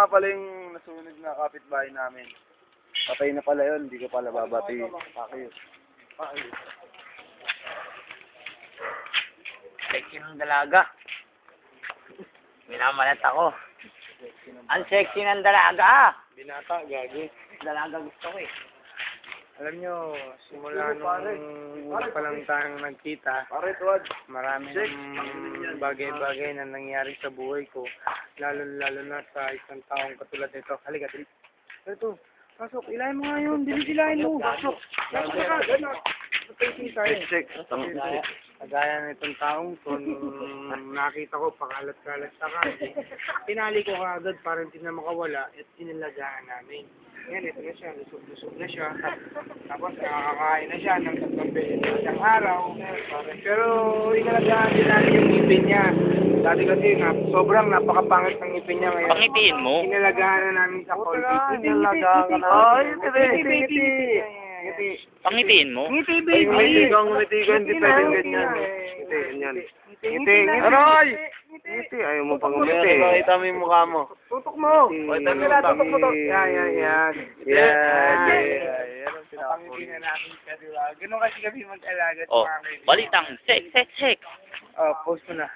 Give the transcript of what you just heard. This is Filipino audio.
nga pala yung nasunog na kapitbahay namin. Patay na pala yun, hindi ko pala babati. Pakyo. Sexy ng dalaga. Minamalat ako. Ang sexy ng dalaga. Binata, gagi. Dalaga gusto ko eh. Alam nyo, simula nung una pa lang tayong nagkita, marami ng bagay-bagay na nangyari sa buhay ko. Lalo na sa isang taong katulad nito. Halika, dali. Ito, pasok. Ilahin mo nga yun. Ilahin mo. Pasok. Pasok ka. Gano'n. Check. Kagaya nitong taong to, nung nakita ko, pakalat-kalat sa kanya. Tinali ko kaagad para hindi na makawala at inalagaan namin. Ngayon, ito na siya. Lusog na siya. Tapos, nakakakain na siya ng 3 beses sa isang araw. Pero, inalagaan din namin yung ngipin niya. Dati kasi, sobrang napakapangit ng ngipin niya ngayon. Pangitiin mo? Inalagaan na namin sa Colgate. Inalagaan ka na. Ngiti. Pangitiin mo? Ngiti, baby! Ngiti ka, hindi pwedeng ganyan. Ngiti, ganyan. Ngiti. Aray! Ngiti, ayaw mo pang ngumiti. Pakita mo yung mukha mo. Tutok mo! Tutok mo to. Yan. Pangiti na namin siya, di ba? Ganun kasi kami mag-alaga. Oh, balitang sex. Post mo na.